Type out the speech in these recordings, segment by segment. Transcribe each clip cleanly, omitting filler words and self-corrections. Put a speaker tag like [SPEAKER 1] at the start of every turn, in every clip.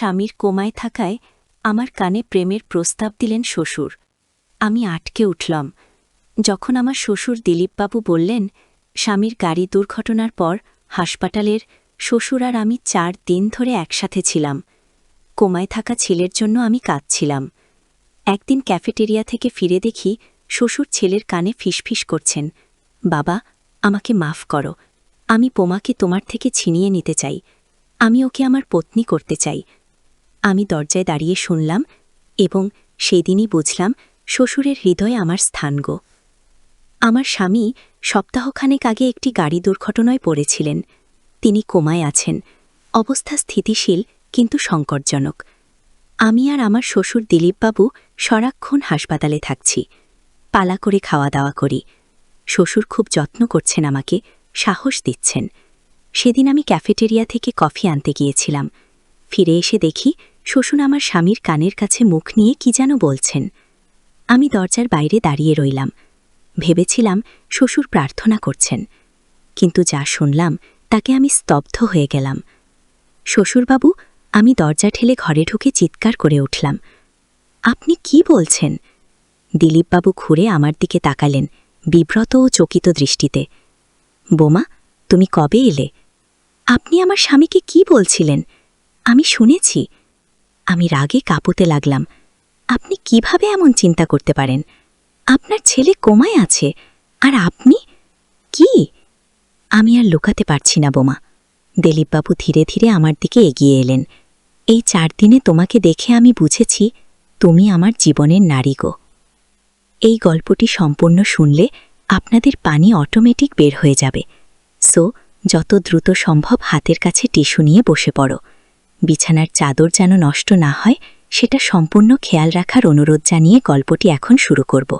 [SPEAKER 1] স্বামীর কোমায় থাকায় আমার কানে প্রেমের প্রস্তাব দিলেন শ্বশুর। আমি আটকে উঠলাম। যখন আমার শ্বশুর দিলীপবাবু বললেন, স্বামীর গাড়ি দুর্ঘটনার পর হাসপাতালের শ্বশুর আর আমি 4 দিন ধরে একসাথে ছিলাম। কোমায় থাকা ছেলের জন্য আমি কাঁদছিলাম। একদিন ক্যাফেটেরিয়া থেকে ফিরে দেখি শ্বশুর ছেলের কানে ফিসফিস করছেন, বাবা, আমাকে মাফ করো, আমি পোমাকে তোমার থেকে ছিনিয়ে নিতে চাই, আমি ওকে আমার পত্নী করতে চাই। আমি দরজায় দাঁড়িয়ে শুনলাম এবং সেদিনই বুঝলাম শ্বশুরের হৃদয়ে আমার স্থান গো। আমার স্বামী সপ্তাহখানেক আগে একটি গাড়ি দুর্ঘটনায় পড়েছিলেন। তিনি কোমায় আছেন, অবস্থা স্থিতিশীল কিন্তু সংকটজনক। আমি আর আমার শ্বশুর দিলীপবাবু সারাক্ষণ হাসপাতালে থাকছি, পালা করে খাওয়া দাওয়া করি। শ্বশুর খুব যত্ন করছেন, আমাকে সাহস দিচ্ছেন। সেদিন আমি ক্যাফেটেরিয়া থেকে কফি আনতে গিয়েছিলাম। ফিরে এসে দেখি শ্বশুর আমার স্বামীর কানের কাছে মুখ নিয়ে কি যেন বলছেন। আমি দরজার বাইরে দাঁড়িয়ে রইলাম। ভেবেছিলাম শ্বশুর প্রার্থনা করছেন, কিন্তু যা শুনলাম তাকে আমি স্তব্ধ হয়ে গেলাম। শ্বশুরবাবু, আমি দরজা ঠেলে ঘরে ঢুকে চিৎকার করে উঠলাম, আপনি কি বলছেন? দিলীপবাবু ঘুরে আমার দিকে তাকালেন বিব্রত ও চকিত দৃষ্টিতে। বোমা, তুমি কবে এলে? আপনি আমার স্বামীকে কি বলছিলেন? আমি শুনেছি। আমি রাগে কাঁপতে লাগলাম। আপনি কিভাবে এমন চিন্তা করতে পারেন? আপনার ছেলে কোমায় আছে, আর আপনি কি? আমি আর লুকাতে পারছি না বোমা। দিলীপবাবু ধীরে ধীরে আমার দিকে এগিয়ে এলেন। এই 4 দিনে তোমাকে দেখে আমি বুঝেছি তুমি আমার জীবনের নারী গো। এই গল্পটি সম্পূর্ণ শুনলে আপনাদের পানি অটোমেটিক বের হয়ে যাবে। সো যত দ্রুত সম্ভব হাতের কাছে টিস্যু নিয়ে বসে পড়ো। বিছানার চাদর যেন নষ্ট না হয় সেটা সম্পূর্ণ খেয়াল রাখার অনুরোধ জানিয়ে গল্পটি এখন শুরু করব।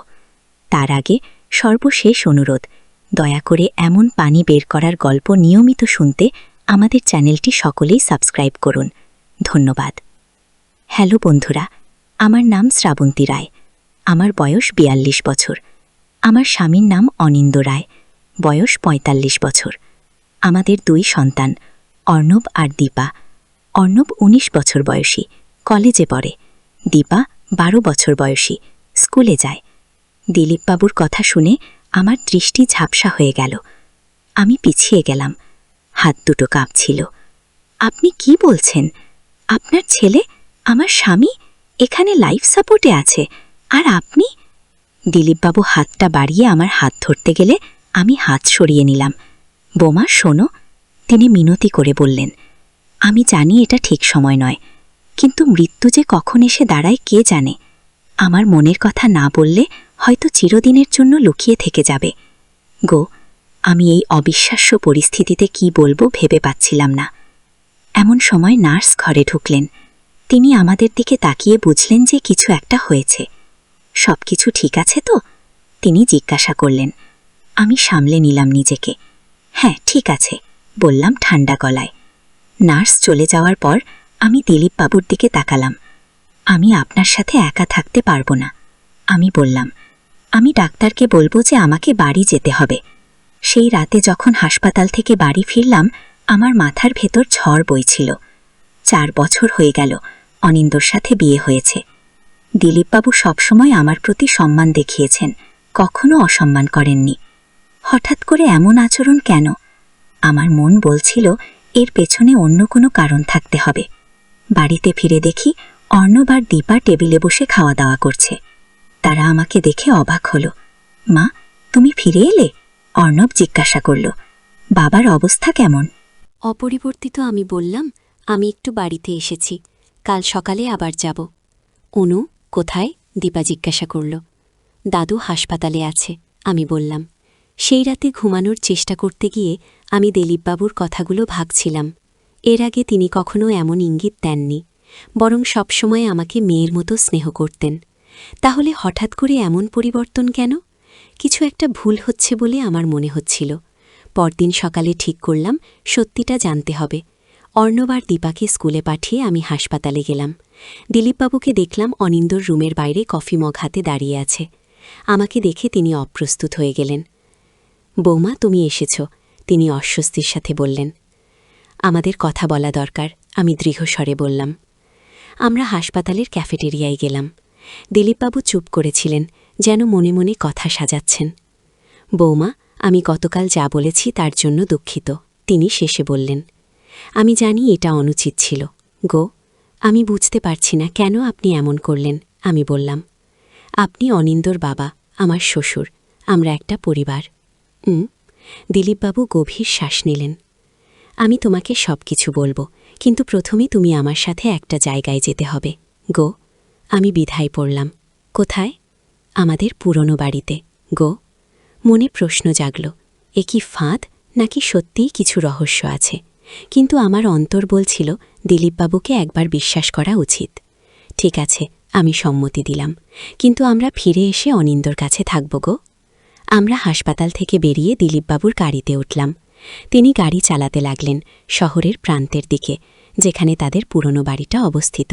[SPEAKER 1] তার আগে সর্বশেষ অনুরোধ, দয়া করে এমন পানি বের করার গল্প নিয়মিত শুনতে আমাদের চ্যানেলটি সকলেই সাবস্ক্রাইব করুন। ধন্যবাদ। হ্যালো বন্ধুরা, আমার নাম শ্রাবন্তী রায়। আমার বয়স 42 বছর। আমার স্বামীর নাম অনিন্দ রায়, বয়স 45 বছর। আমাদের 2 সন্তান, অর্ণব আর দীপা। অর্ণব 19 বছর বয়সী, কলেজে পড়ে। দীপা 12 বছর বয়সী, স্কুলে যায়। দিলীপবাবুর কথা শুনে আমার দৃষ্টি ঝাপসা হয়ে গেল। আমি পিছিয়ে গেলাম, হাত দুটো কাঁপছিল। আপনি কি বলছেন? আপনার ছেলে, আমার স্বামী, এখানে লাইফ সাপোর্টে আছে, আর আপনি? দিলীপবাবু হাতটা বাড়িয়ে আমার হাত ধরতে গেলে আমি হাত সরিয়ে নিলাম। বোমা শোনো, তিনি মিনতি করে বললেন। আমি জানি এটা ঠিক সময় নয়, কিন্তু মৃত্যু যে কখন এসে দাঁড়ায় কে জানে। আমার মনের কথা না বললে হয়তো চিরদিনের জন্য লুকিয়ে থেকে যাবে। গো, আমি এই অবিশ্বাস্য পরিস্থিতিতে কি বলবো ভেবে পাচ্ছিলাম না। এমন সময় নার্স ঘরে ঢুকলেন। তিনি আমাদের দিকে তাকিয়ে বুঝলেন যে কিছু একটা হয়েছে। সব কিছু ঠিক আছে তো? তিনি জিজ্ঞাসা করলেন। আমি সামলে নিলাম নিজেকে। হ্যাঁ, ঠিক আছে, বললাম ঠান্ডা গলায়। নার্স চলে যাওয়ার পর আমি দিলীপবাবুর দিকে তাকালাম। আমি আপনার সাথে একা থাকতে পারবো না, আমি বললাম। আমি ডাক্তারকে বলবো যে আমাকে বাড়ি যেতে হবে। সেই রাতে যখন হাসপাতাল থেকে বাড়ি ফিরলাম, আমার মাথার ভেতর ঝড় বইছিল। 4 বছর হয়ে গেল অনিন্দর সাথে বিয়ে হয়েছে। দিলীপবাবু সবসময় আমার প্রতি সম্মান দেখিয়েছেন, কখনো অসম্মান করেননি। হঠাৎ করে এমন আচরণ কেন? আমার মন বলছিল এর পেছনে অন্য কোনো কারণ থাকতে হবে। বাড়িতে ফিরে দেখি অর্ণব আর দীপা টেবিলে বসে খাওয়া দাওয়া করছে। তারা আমাকে দেখে অবাক হল। মা, তুমি ফিরে এলে? অর্ণব জিজ্ঞাসা করল। বাবার অবস্থা কেমন?
[SPEAKER 2] অপরিবর্তিত আমি বললাম, আমি একটু বাড়িতে এসেছি, কাল সকালে আবার যাব। অনু কোথায়? দীপা জিজ্ঞাসা করল। দাদু হাসপাতালে আছে, আমি বললাম। সেই রাতে ঘুমানোর চেষ্টা করতে গিয়ে আমি দিলীপবাবুর কথাগুলো ভাবছিলাম। এর আগে তিনি কখনো এমন ইঙ্গিত দেননি, বরং সবসময় আমাকে মেয়ের মতো স্নেহ করতেন। তাহলে হঠাৎ করে এমন পরিবর্তন কেন? কিছু একটা ভুল হচ্ছে বলে আমার মনে হচ্ছিল। পরদিন সকালে ঠিক করলাম সত্যিটা জানতে হবে। অর্ণব আর দীপাকে স্কুলে পাঠিয়ে আমি হাসপাতালে গেলাম। দিলীপবাবুকে দেখলাম অনিন্দর রুমের বাইরে কফি মগ হাতে দাঁড়িয়ে আছে। আমাকে দেখে তিনি অপ্রস্তুত হয়ে গেলেন। বৌমা, তুমি এসেছ, তিনি অস্বস্তির সাথে বললেন। আমাদের কথা বলা দরকার, আমি দৃঢ়স্বরে বললাম। আমরা হাসপাতালের ক্যাফেটেরিয়ায় গেলাম। দিলীপবাবু চুপ করেছিলেন, যেন মনে মনে কথা সাজাচ্ছেন। বৌমা, আমি গতকাল যা বলেছি তার জন্য দুঃখিত, তিনি শেষে বললেন। আমি জানি এটা অনুচিত ছিল গো, আমি বুঝতে পারছি না কেন আপনি এমন করলেন। আমি বললাম, আপনি অনিন্দর বাবা, আমার শ্বশুর, আমরা একটা পরিবার। দিলীপবাবু গভীর শ্বাস নিলেন। আমি তোমাকে সব কিছু বলবো, কিন্তু প্রথমে তুমি আমার সাথে একটা জায়গায় যেতে হবে গো। আমি বিধায় পড়লাম। কোথায়? আমাদের পুরনো বাড়িতে গো। মনে প্রশ্ন জাগল, এ কি ফাঁদ নাকি সত্যিই কিছু রহস্য আছে? কিন্তু আমার অন্তর বলছিল দিলীপবাবুকে একবার বিশ্বাস করা উচিত। ঠিক আছে, আমি সম্মতি দিলাম, কিন্তু আমরা ফিরে এসে অনিন্দর কাছে থাকব গো। আমরা হাসপাতাল থেকে বেরিয়ে দিলীপবাবুর গাড়িতে উঠলাম। তিনি গাড়ি চালাতে লাগলেন শহরের প্রান্তের দিকে, যেখানে তাদের পুরনো বাড়িটা অবস্থিত।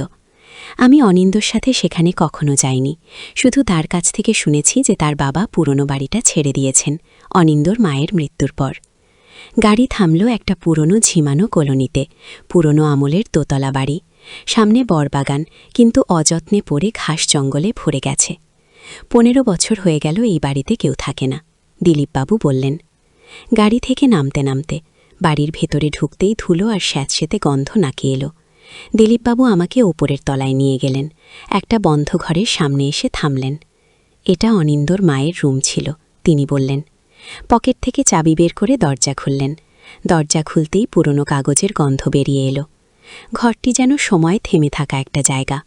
[SPEAKER 2] আমি অনিন্দর সাথে সেখানে কখনো যাইনি, শুধু তার কাছ থেকে শুনেছি যে তার বাবা পুরনো বাড়িটা ছেড়ে দিয়েছেন অনিন্দর মায়ের মৃত্যুর পর। গাড়ি থামল একটা পুরনো ঝিমানো কলোনিতে, পুরনো আমলের দোতলা বাড়ি, সামনে বরবাগান, কিন্তু অযত্নে পড়ে ঘাস জঙ্গলে ভরে গেছে। 15 বছর হয়ে গেল এই বাড়িতে কেউ থাকে না, দিলীপবাবু বললেন। গাড়ি থেকে নামতে নামতে বাড়ির ভেতরে ঢুকতেই ধুলো আর স্যাঁতসেঁতে গন্ধ নাকে এলো। দিলীপবাবু আমাকে ওপরের তলায় নিয়ে গেলেন, একটা বন্ধ ঘরের সামনে এসে থামলেন। এটা অনিন্দর মায়ের রুম ছিল, তিনি বললেন। পকেট থেকে চাবি বের করে দরজা খুললেন। দরজা খুলতেই পুরনো কাগজের গন্ধ বেরিয়ে এলো। ঘরটি যেন সময় থেমে থাকা একটা জায়গা।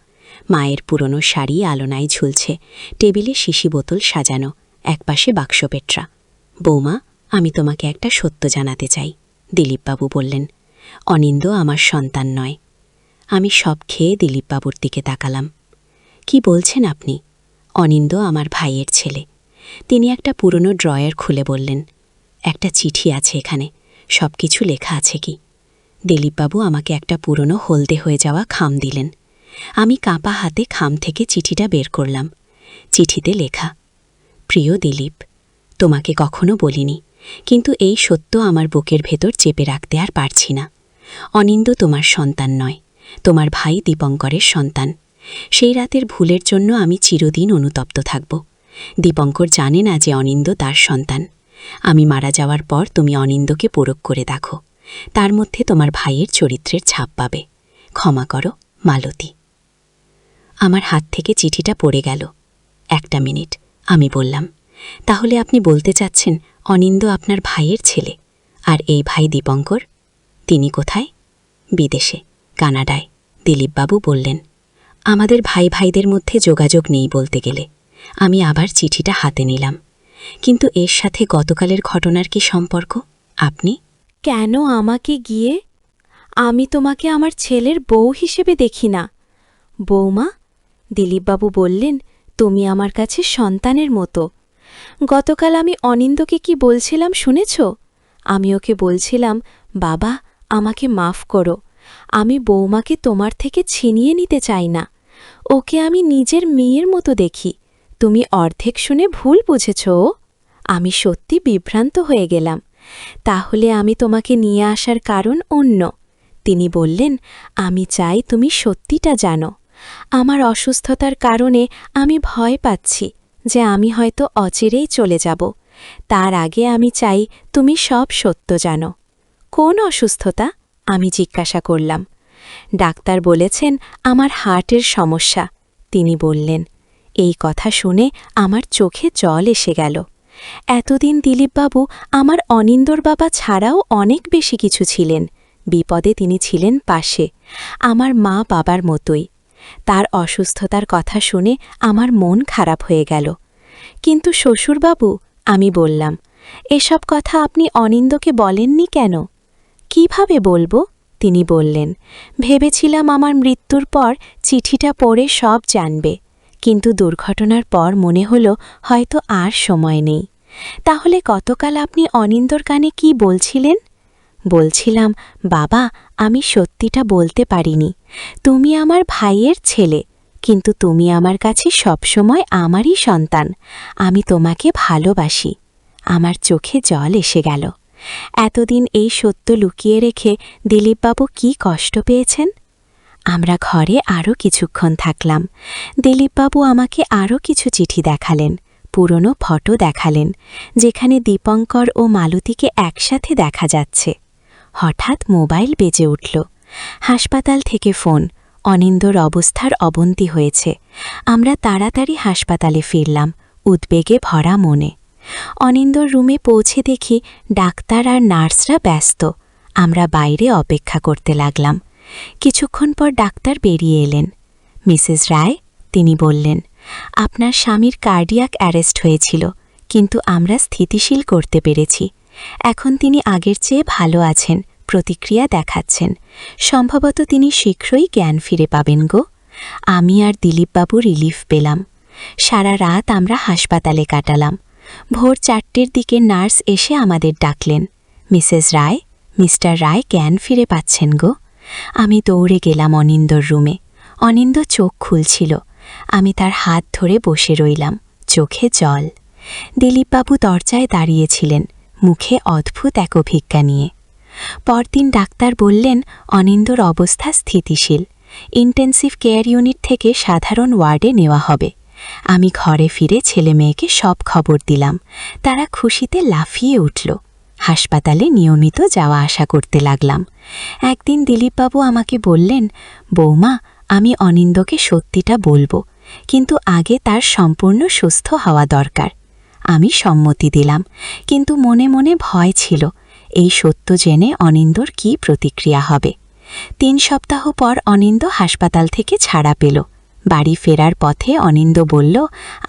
[SPEAKER 2] মায়ের পুরনো শাড়ি আলোনায় ঝুলছে, টেবিলে শিশি বোতল সাজানো, একপাশে বাক্সপেট্রা। বৌমা, আমি তোমাকে একটা সত্য জানাতে চাই, দিলীপবাবু বললেন। অনিন্দ আমার সন্তান নয়। আমি সব খেয়ে দিলীপবাবুর দিকে তাকালাম। কি বলছেন আপনি? অনিন্দ আমার ভাইয়ের ছেলে। তিনি একটা পুরনো ড্রয়ার খুলে বললেন, একটা চিঠি আছে এখানে, সব কিছু লেখা আছে কি? দিলীপবাবু আমাকে একটা পুরনো হলদে হয়ে যাওয়া খাম দিলেন। আমি কাঁপা হাতে খাম থেকে চিঠিটা বের করলাম। চিঠিতে লেখা, প্রিয় দিলীপ, তোমাকে কখনো বলিনি, কিন্তু এই সত্য আমার বুকের ভেতর চেপে রাখতে আর পারছি না। অনিন্দ তোমার সন্তান নয়, তোমার ভাই দীপঙ্করের সন্তান। সেই রাতের ভুলের জন্য আমি চিরদিন অনুতপ্ত থাকব। দীপঙ্কর জানে না যে অনিন্দ তার সন্তান। আমি মারা যাওয়ার পর তুমি অনিন্দকে পরখ করে দেখো, তার মধ্যে তোমার ভাইয়ের চরিত্রের ছাপ পাবে। ক্ষমা করো, মালতী। আমার হাত থেকে চিঠিটা পড়ে গেল। 1 মিনিট, আমি বললাম, তাহলে আপনি বলতে চাচ্ছেন অনিন্দ আপনার ভাইয়ের ছেলে, আর এই ভাই দীপঙ্কর? তিনি কোথায়? বিদেশে, কানাডায়, দিলীপবাবু বললেন। আমাদের ভাই ভাইদের মধ্যে যোগাযোগ নেই বলতে গেলে। আমি আবার চিঠিটা হাতে নিলাম। কিন্তু এর সাথে গতকালের ঘটনার কি সম্পর্ক? আপনি
[SPEAKER 1] কেন আমাকে গিয়ে? আমি তোমাকে আমার ছেলের বউ হিসেবে দেখি না। বৌমা, দিলীপবাবু বললেন, তুমি আমার কাছে সন্তানের মতো। গতকাল আমি অনিন্দকে কি বলছিলাম শুনেছ? আমি ওকে বলছিলাম, বাবা, আমাকে মাফ করো, আমি বৌমাকে তোমার থেকে ছিনিয়ে নিতে চাই না। ওকে আমি নিজের মেয়ের মতো দেখি। তুমি অর্ধেক শুনে ভুল বুঝেছ। আমি সত্যি বিভ্রান্ত হয়ে গেলাম। তাহলে আমি তোমাকে নিয়ে আসার কারণ অন্য। তিনি বললেন, আমি চাই তুমি সত্যিটা জানো। আমার অসুস্থতার কারণে আমি ভয় পাচ্ছি যে আমি হয়তো অচিরেই চলে যাব। তার আগে আমি চাই তুমি সব সত্য জানো। কোন অসুস্থতা? আমি জিজ্ঞাসা করলাম। ডাক্তার বলেছেন আমার হার্টের সমস্যা, তিনি বললেন। এই কথা শুনে আমার চোখে জল এসে গেল। এতদিন দিলীপবাবু আমার অনিন্দর বাবা ছাড়াও অনেক বেশি কিছু ছিলেন। বিপদে তিনি ছিলেন পাশে, আমার মা বাবার মতোই। তার অসুস্থতার কথা শুনে আমার মন খারাপ হয়ে গেল। কিন্তু শ্বশুরবাবু, আমি বললাম, এসব কথা আপনি অনিন্দকে বলেননি কেন? কিভাবে বলবো? তিনি বললেন, ভেবেছিলাম আমার মৃত্যুর পর চিঠিটা পড়ে সব জানবে, কিন্তু দুর্ঘটনার পর মনে হলো হয়তো আর সময় নেই। তাহলে গতকাল আপনি অনিন্দর কানে কি বলছিলেন? বলছিলাম, বাবা, আমি সত্যিটা বলতে পারিনি। তুমি আমার ভাইয়ের ছেলে, কিন্তু তুমি আমার কাছে সবসময় আমারই সন্তান। আমি তোমাকে ভালোবাসি। আমার চোখে জল এসে গেল। এতদিন এই সত্য লুকিয়ে রেখে দিলীপবাবু কি কষ্ট পেয়েছেন।
[SPEAKER 2] আমরা ঘরে আরও কিছুক্ষণ থাকলাম। দিলীপবাবু আমাকে আরও কিছু চিঠি দেখালেন, পুরনো ফটো দেখালেন, যেখানে দীপঙ্কর ও মালতীকে একসাথে দেখা যাচ্ছে। হঠাৎ মোবাইল বেজে উঠল। হাসপাতাল থেকে ফোন, অনিন্দর অবস্থার অবনতি হয়েছে। আমরা তাড়াতাড়ি হাসপাতালে ফিরলাম, উদ্বেগে ভরা মনে। অনিন্দর রুমে পৌঁছে দেখি ডাক্তার আর নার্সরা ব্যস্ত। আমরা বাইরে অপেক্ষা করতে লাগলাম। কিছুক্ষণ পর ডাক্তার বেরিয়ে এলেন। মিসেস রায়, তিনি বললেন, আপনার স্বামীর কার্ডিয়াক অ্যারেস্ট হয়েছিল, কিন্তু আমরা স্থিতিশীল করতে পেরেছি। এখন তিনি আগের চেয়ে ভালো আছেন, প্রতিক্রিয়া দেখাচ্ছেন। সম্ভবত তিনি শীঘ্রই জ্ঞান ফিরে পাবেন গো। আমি আর দিলীপবাবু রিলিফ পেলাম। সারা রাত আমরা হাসপাতালে কাটালাম। ভোর 4টের দিকে নার্স এসে আমাদের ডাকলেন, মিসেস রায়, মিস্টার রায় জ্ঞান ফিরে পাচ্ছেন গো। আমি দৌড়ে গেলাম অনিন্দর রুমে। অনিন্দ চোখ খুলছিল। আমি তার হাত ধরে বসে রইলাম, চোখে জল। দিলীপবাবু দরজায় দাঁড়িয়েছিলেন, মুখে অদ্ভুত এক অভিজ্ঞা নিয়ে। পরদিন ডাক্তার বললেন অনিন্দর অবস্থা স্থিতিশীল, ইন্টেন্সিভ কেয়ার ইউনিট থেকে সাধারণ ওয়ার্ডে নেওয়া হবে। আমি ঘরে ফিরে ছেলে মেয়েকে সব খবর দিলাম। তারা খুশিতে লাফিয়ে উঠল। হাসপাতালে নিয়মিত যাওয়া আসা করতে লাগলাম। একদিন দিলীপবাবু আমাকে বললেন, বৌমা, আমি অনিন্দকে সত্যিটা বলবো, কিন্তু আগে তার সম্পূর্ণ সুস্থ হওয়া দরকার। আমি সম্মতি দিলাম, কিন্তু মনে মনে ভয় ছিল, এই সত্য জেনে অনিন্দর কী প্রতিক্রিয়া হবে। 3 সপ্তাহ পর অনিন্দ হাসপাতাল থেকে ছাড়া পেল। বাড়ি ফেরার পথে অনিন্দ বলল,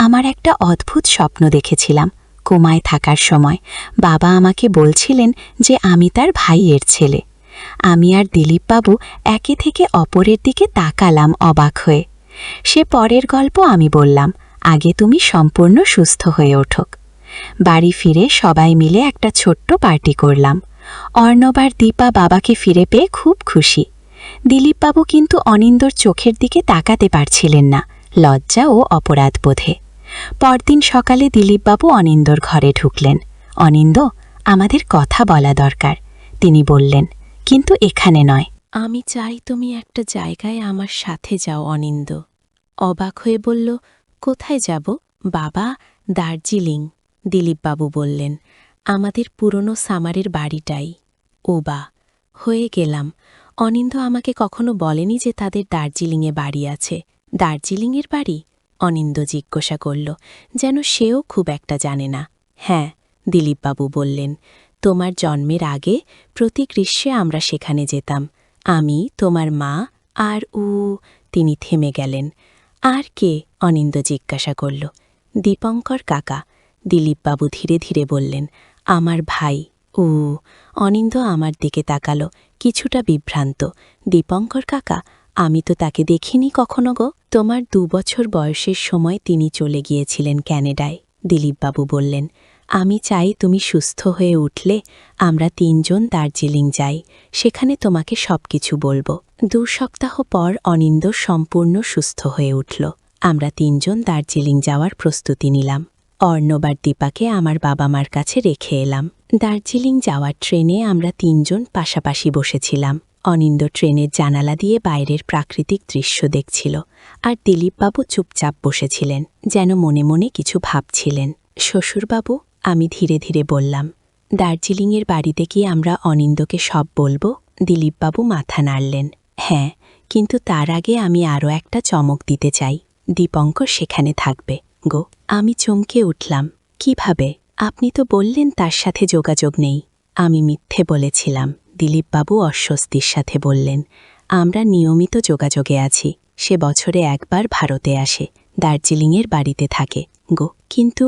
[SPEAKER 2] আমার একটা অদ্ভুত স্বপ্ন দেখেছিলাম। কোমায় থাকার সময় বাবা আমাকে বলছিলেন যে আমি তার ভাইয়ের ছেলে। আমি আর দিলীপবাবু একে থেকে অপরের দিকে তাকালাম অবাক হয়ে। সে পরের গল্প আমি বললাম, আগে তুমি সম্পূর্ণ সুস্থ হয়ে ওঠো। বাড়ি ফিরে সবাই মিলে একটা ছোট্ট পার্টি করলাম। অর্ণব আর দীপা বাবাকে ফিরে পেয়ে খুব খুশি। দিলীপবাবু কিন্তু অনিন্দর চোখের দিকে তাকাতে পারছিলেন না, লজ্জা ও অপরাধ বোধে। পরদিন সকালে দিলীপবাবু অনিন্দর ঘরে ঢুকলেন। অনিন্দ, আমাদের কথা বলা দরকার, তিনি বললেন, কিন্তু এখানে নয়।
[SPEAKER 1] আমি চাই তুমি একটা জায়গায় আমার সাথে যাও অনিন্দ। অবাক হয়ে বলল, কোথায় যাব বাবা? দার্জিলিং। দিলীপবাবু বললেন, আমাদের পুরনো সামারের বাড়িটাই। ও বা, হয়ে গেলাম। অনিন্দ আমাকে কখনো বলেনি যে তাদের দার্জিলিংয়ে বাড়ি আছে। দার্জিলিংয়ের বাড়ি? অনিন্দ জিজ্ঞাসা করল, যেন সেও খুব একটা জানে না। হ্যাঁ, দিলীপবাবু বললেন, তোমার জন্মের আগে প্রতি গ্রীষ্মে আমরা সেখানে যেতাম। আমি, তোমার মা আর তিনি থেমে গেলেন। আর কে? অনিন্দ জিজ্ঞাসা করল। দীপঙ্কর কাকা। দিলীপবাবু ধীরে ধীরে বললেন, আমার ভাই। অনিন্দ আমার দিকে তাকালো, কিছুটা বিভ্রান্ত। দীপঙ্কর কাকা? আমি তো তাকে দেখিনি কখনো গো। তোমার 2 বছর বয়সের সময় তিনি চলে গিয়েছিলেন ক্যানাডায়। দিলীপবাবু বললেন, আমি চাই তুমি সুস্থ হয়ে উঠলে আমরা 3 জন দার্জিলিং যাই, সেখানে তোমাকে সবকিছু বলবো। 2 সপ্তাহ পর অনিন্দ সম্পূর্ণ সুস্থ হয়ে উঠল। আমরা 3 জন দার্জিলিং যাওয়ার প্রস্তুতি নিলাম। অর্ণব আর দীপাকে আমার বাবা মার কাছে রেখে এলাম। দার্জিলিং যাওয়ার ট্রেনে আমরা 3 জন পাশাপাশি বসেছিলাম। অনিন্দ ট্রেনের জানালা দিয়ে বাইরের প্রাকৃতিক দৃশ্য দেখছিল, আর দিলীপবাবু চুপচাপ বসেছিলেন, যেন মনে মনে কিছু ভাবছিলেন। শ্বশুরবাবু, আমি ধীরে ধীরে বললাম, দার্জিলিংয়ের বাড়িতে কি আমরা অনিন্দকে সব বলবো? দিলীপবাবু মাথা নাড়লেন। হ্যাঁ, কিন্তু তার আগে আমি আরও একটা চমক দিতে চাই। দীপঙ্কর সেখানে থাকবে গো। আমি চমকে উঠলাম। কিভাবে? আপনি তো বললেন তার সাথে যোগাযোগ নেই। আমি মিথ্যে বলেছিলাম, দিলীপবাবু অস্বস্তির সাথে বললেন। আমরা নিয়মিত যোগাযোগে আছি। সে বছরে একবার ভারতে আসে, দার্জিলিংয়ের বাড়িতে থাকে গো। কিন্তু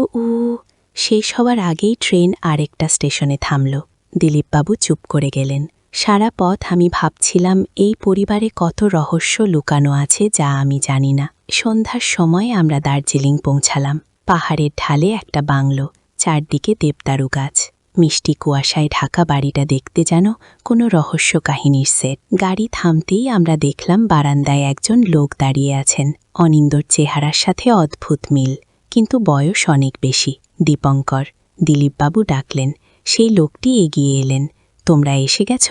[SPEAKER 1] শেষ হওয়ার আগেই ট্রেন আরেকটা স্টেশনে থামল। দিলীপবাবু চুপ করে গেলেন। সারা পথ আমি ভাবছিলাম এই পরিবারে কত রহস্য লুকানো আছে যা আমি জানি না। সন্ধ্যার সময় আমরা দার্জিলিং পৌঁছালাম। পাহাড়ের ঢালে একটা বাংলো, চারদিকে দেবদারু গাছ। মিষ্টি কুয়াশায় ঢাকা বাড়িটা দেখতে যেন কোনো রহস্য কাহিনীর সেট। গাড়ি থামতেই আমরা দেখলাম বারান্দায় একজন লোক দাঁড়িয়ে আছেন। অনিন্দর চেহারার সাথে অদ্ভুত মিল, কিন্তু বয়স অনেক বেশি। দীপঙ্কর। দিলীপবাবু ডাকলেন। সেই লোকটি এগিয়ে এলেন। তোমরা এসে গেছ?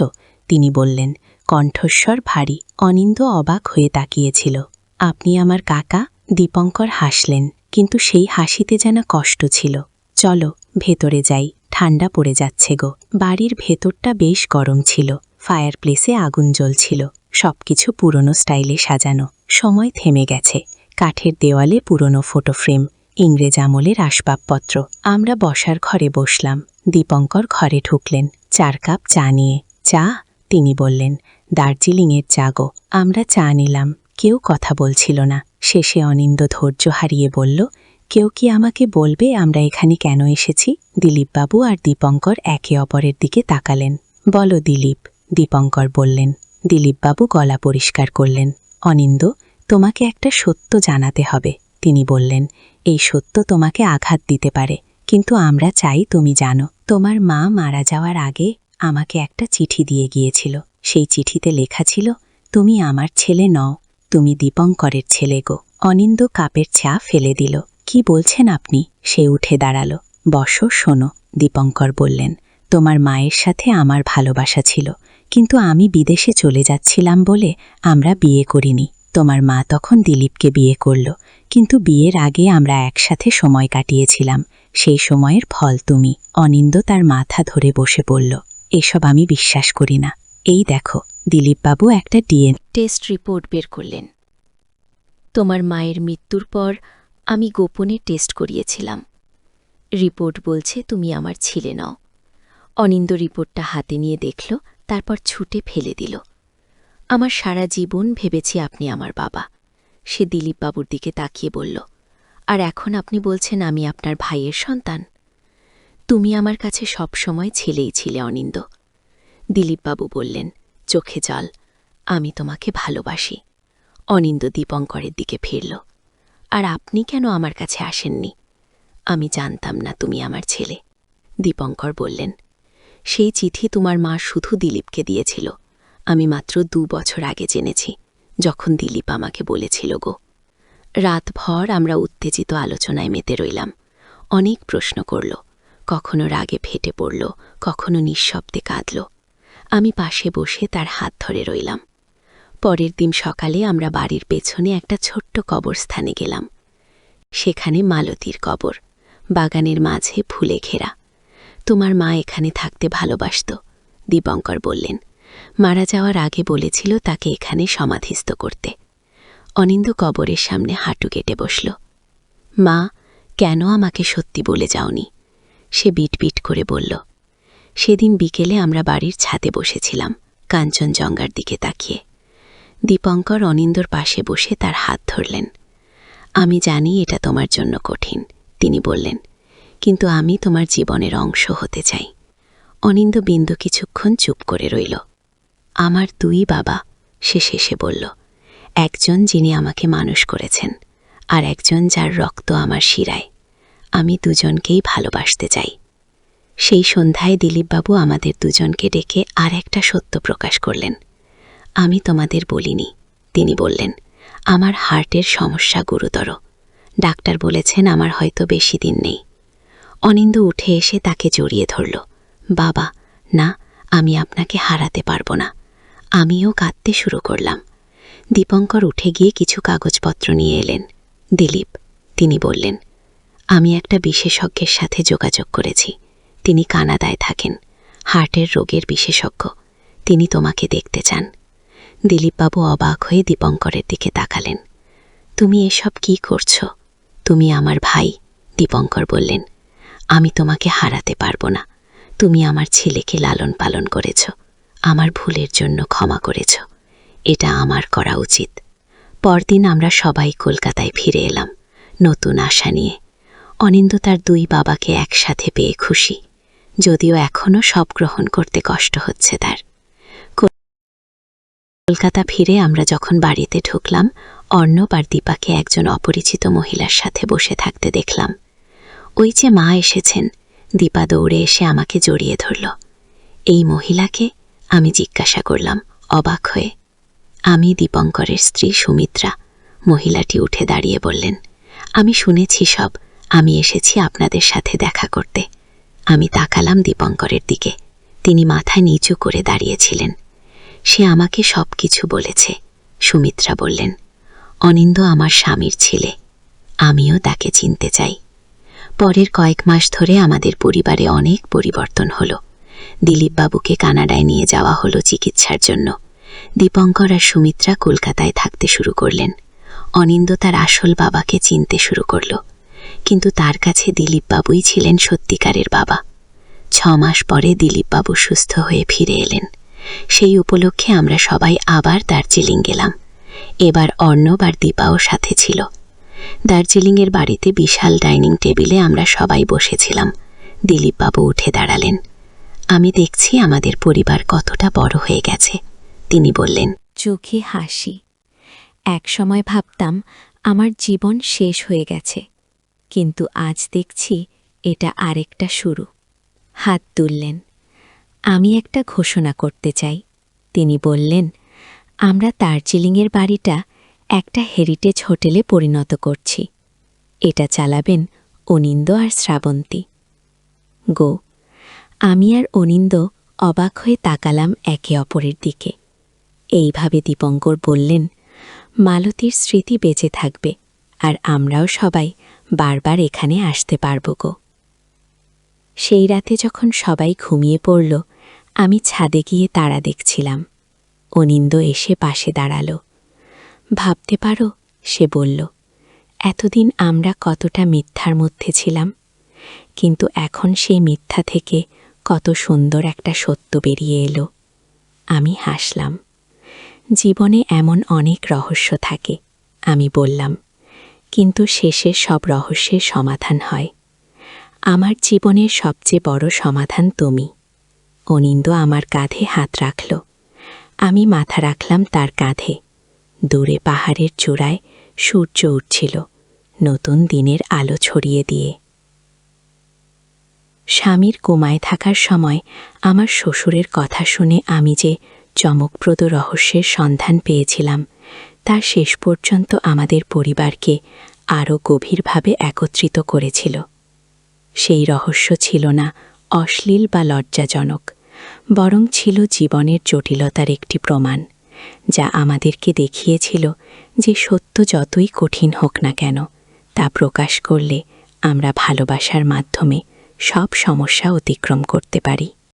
[SPEAKER 1] তিনি বললেন। কণ্ঠস্বর ভারী। অনিন্দ অবাক হয়ে তাকিয়েছিল। আপনি আমার কাকা? দীপঙ্কর হাসলেন, কিন্তু সেই হাসিতে যেন কষ্ট ছিল। চলো ভেতরে যাই, ঠান্ডা পড়ে যাচ্ছে গো। বাড়ির ভেতরটা বেশ গরম ছিল। ফায়ারপ্লেসে আগুন জ্বলছিল। সবকিছু পুরনো স্টাইলে সাজানো। সময় থেমে গেছে। কাঠের দেওয়ালে পুরনো ফটো ফ্রেম, ইংরেজ আমলের আসবাবপত্র। আমরা বসার ঘরে বসলাম। দীপঙ্কর ঘরে ঢুকলেন 4 কাপ চা নিয়ে। চা? তিনি বললেন। দার্জিলিংয়ের চা গো। আমরা চা নিলাম। কেউ কথা বলছিল না। শেষে অনিন্দ ধৈর্য হারিয়ে বলল, কেউ কি আমাকে বলবে আমরা এখানে কেন এসেছি? দিলীপবাবু আর দীপঙ্কর একে অপরের দিকে তাকালেন। বলো দিলীপ, দীপঙ্কর বললেন। দিলীপবাবু গলা পরিষ্কার করলেন। অনিন্দ, তোমাকে একটা সত্য জানাতে হবে। তিনি বললেন, এই সত্য তোমাকে আঘাত দিতে পারে, কিন্তু আমরা চাই তুমি জানো। তোমার মা মারা যাওয়ার আগে আমাকে একটা চিঠি দিয়ে গিয়েছিল। সেই চিঠিতে লেখা ছিল, তুমি আমার ছেলে নও, তুমি দীপঙ্করের ছেলে গো। অনিন্দ কাপের চা ফেলে দিল। কি বলছেন আপনি? সে উঠে দাঁড়ালো। বসো, শোনো। দীপঙ্কর বললেন, তোমার মায়ের সাথে আমার ভালোবাসা ছিল, কিন্তু আমি বিদেশে চলে যাচ্ছিলাম বলে আমরা বিয়ে করিনি। তোমার মা তখন দিলীপকে বিয়ে করল, কিন্তু বিয়ের আগে আমরা একসাথে সময় কাটিয়েছিলাম। সেই সময়ের ফল তুমি। অনিন্দ তার মাথা ধরে বসে পড়ল। এসব আমি বিশ্বাস করি না। এই দেখো। দিলীপবাবু একটা ডিএনএ টেস্ট রিপোর্ট বের করলেন। তোমার মায়ের মৃত্যুর পর আমি গোপনে টেস্ট করিয়েছিলাম। রিপোর্ট বলছে তুমি আমার ছেলে নও। অনিন্দ রিপোর্টটা হাতে নিয়ে দেখল, তারপর ছুটে ফেলে দিল। আমার সারা জীবন ভেবেছি আপনি আমার বাবা। সে দিলীপবাবুর দিকে তাকিয়ে বলল, আর এখন আপনি বলছেন আমি আপনার ভাইয়ের সন্তান? তুমি আমার কাছে সবসময় ছেলেই ছিলে অনিন্দ। দিলীপবাবু বললেন, চোখে জল, আমি তোমাকে ভালোবাসি। অনিন্দ দীপঙ্করের দিকে ফিরল। আর আপনি কেন আমার কাছে আসেননি? আমি জানতাম না তুমি আমার ছেলে। দীপঙ্কর বললেন, সেই চিঠি তোমার মা শুধু দিলীপকে দিয়েছিল। আমি মাত্র 2 বছর আগে জেনেছি, যখন দিলীপ আমাকে বলেছিল গো। রাতভর আমরা উত্তেজিত আলোচনায় মেতে রইলাম। অনেক প্রশ্ন করল, কখনো রাগে ফেটে পড়ল, কখনো নিঃশব্দে কাঁদল। আমি পাশে বসে তার হাত ধরে রইলাম। পরের দিন সকালে আমরা বাড়ির পেছনে একটা ছোট্ট কবরস্থানে গেলাম। সেখানে মালতীর কবর, বাগানের মাঝে ফুলে ঘেরা। তোমার মা এখানে থাকতে ভালোবাসত, দীপঙ্কর বললেন। মারা যাওয়ার আগে বলেছিল তাকে এখানে সমাধিস্থ করতে। অনিন্দ কবরের সামনে হাঁটু কেটে বসল। মা, কেন আমাকে সত্যি বলে যাওনি? সে বিটবিট করে বলল, সেদিন বিকেলে আমরা বাড়ির ছাদে বসেছিলাম, কাঞ্চনজঙ্ঘার দিকে তাকিয়ে। দীপঙ্কর অনিন্দর পাশে বসে তার হাত ধরলেন। আমি জানি এটা তোমার জন্য কঠিন, তিনি বললেন, কিন্তু আমি তোমার জীবনের অংশ হতে চাই। অনিন্দ বিন্দু কিছুক্ষণ চুপ করে রইল। আমার 2 বাবা, সে শেষে বলল, একজন যিনি আমাকে মানুষ করেছেন, আর একজন যার রক্ত আমার শিরায়। আমি দুজনকেই ভালোবাসতে চাই। সেই সন্ধ্যায় দিলীপবাবু আমাদের দুজনকে ডেকে আর একটা সত্য প্রকাশ করলেন। আমি তোমাদের বলিনি, তিনি বললেন, আমার হার্টের সমস্যা গুরুতর। ডাক্তার বলেছেন আমার হয়তো বেশি দিন নেই। অনিন্দ উঠে এসে তাকে জড়িয়ে ধরল। বাবা, না, আমি আপনাকে হারাতে পারব না। আমিও কাঁদতে শুরু করলাম। দীপঙ্কর উঠে গিয়ে কিছু কাগজপত্র নিয়ে এলেন। দিলীপ, তিনি বললেন, আমি একটা বিশেষজ্ঞের সাথে যোগাযোগ করেছি। তিনি কানাডায় থাকেন, হার্টের রোগের বিশেষজ্ঞ। তিনি তোমাকে দেখতে চান। দিলীপবাবু অবাক হয়ে দীপঙ্করের দিকে তাকালেন। তুমি এসব কি করছ? তুমি আমার ভাই, দীপঙ্কর বললেন। আমি তোমাকে হারাতে পারব না। তুমি আমার ছেলেকে লালন পালন করেছ, আমার ভুলের জন্য ক্ষমা করেছ। এটা আমার করা উচিত। পরদিন আমরা সবাই কলকাতায় ফিরে এলাম, নতুন আশা নিয়ে। অনিন্দ তার 2 বাবাকে একসাথে পেয়ে খুশি, যদিও এখনও সব গ্রহণ করতে কষ্ট হচ্ছে তার। কলকাতা ফিরে আমরা যখন বাড়িতে ঢুকলাম, অর্ণব আর দীপাকে একজন অপরিচিত মহিলার সাথে বসে থাকতে দেখলাম। ওই যে মা এসেছেন, দীপা দৌড়ে এসে আমাকে জড়িয়ে ধরল। এই মহিলাকে? আমি জিজ্ঞাসা করলাম, অবাক হয়ে। আমি দীপঙ্করের স্ত্রী সুমিত্রা। মহিলাটি উঠে দাঁড়িয়ে বললেন, আমি শুনেছি সব। আমি এসেছি আপনাদের সাথে দেখা করতে। আমি তাকালাম দীপঙ্করের দিকে। তিনি মাথা নিচু করে দাঁড়িয়েছিলেন। সে আমাকে সব কিছু বলেছে। সুমিত্রা বললেন, অনিন্দ আমার স্বামীর ছেলে, আমিও তাকে চিনতে চাই। পরের কয়েক মাস ধরে আমাদের পরিবারে অনেক পরিবর্তন হলো। দিলীপবাবুকে কানাডায় নিয়ে যাওয়া হলো চিকিৎসার জন্য। দীপঙ্কর আর সুমিত্রা কলকাতায় থাকতে শুরু করলেন। অনিন্দ তার আসল বাবাকে চিনতে শুরু করল, কিন্তু তার কাছে দিলীপবাবুই ছিলেন সত্যিকারের বাবা। 6 মাস পরে দিলীপবাবু সুস্থ হয়ে ফিরে এলেন। সেই উপলক্ষে আমরা সবাই আবার দার্জিলিং গেলাম। এবার অর্ণব আর দীপাও সাথে ছিল। দার্জিলিংয়ের বাড়িতে বিশাল ডাইনিং টেবিলে আমরা সবাই বসেছিলাম। দিলীপবাবু উঠে দাঁড়ালেন। আমি দেখছি আমাদের পরিবার কতটা বড় হয়ে গেছে। তিনি বললেন,
[SPEAKER 2] চোখে হাসি। এক সময় ভাবতাম আমার জীবন শেষ হয়ে গেছে, কিন্তু আজ দেখছি এটা আরেকটা শুরু। হাত তুললেন। আমি একটা ঘোষণা করতে চাই। তিনি বললেন, আমরা দার্জিলিংয়ের বাড়িটা একটা হেরিটেজ হোটেলে পরিণত করছি। এটা চালাবেন অনিন্দ আর শ্রাবন্তী। গো। আমি আর অনিন্দ অবাক হয়ে তাকালাম একে অপরের দিকে। এইভাবে দীপঙ্কর বললেন, মালতীর স্মৃতি বেঁচে থাকবে, আর আমরাও সবাই বারবার এখানে আসতে পারব গো। সেই রাতে যখন সবাই ঘুমিয়ে পড়ল, আমি ছাদে গিয়ে তারা দেখছিলাম। অনিন্দ এসে পাশে দাঁড়াল। ভাবতে পারো, সে বলল, এতদিন আমরা কতটা মিথ্যার মধ্যে ছিলাম, কিন্তু এখন সেই মিথ্যা থেকে কত সুন্দর একটা সত্য বেরিয়ে এলো। আমি হাসলাম। জীবনে এমন অনেক রহস্য থাকে, আমি বললাম, কিন্তু শেষে সব রহস্যের সমাধান হয়। আমার জীবনের সবচেয়ে বড় সমাধান তুমি। অনিন্দ আমার কাঁধে হাত রাখল। আমি মাথা রাখলাম তার কাঁধে। দূরে পাহাড়ের চূড়ায় সূর্য উঠছিল, নতুন দিনের আলো ছড়িয়ে দিয়ে। স্বামীর কোমায় থাকার সময় আমার শ্বশুরের কথা শুনে আমি যে চমকপ্রদ রহস্যের সন্ধান পেয়েছিলাম, তা শেষ পর্যন্ত আমাদের পরিবারকে আরও গভীরভাবে একত্রিত করেছিল। সেই রহস্য ছিল না অশ্লীল বা লজ্জাজনক, বরং ছিল জীবনের জটিলতার একটি প্রমাণ, যা আমাদেরকে দেখিয়েছিল যে সত্য যতই কঠিন হোক না কেন, তা প্রকাশ করলে আমরা ভালোবাসার মাধ্যমে সব সমস্যা অতিক্রম করতে পারি।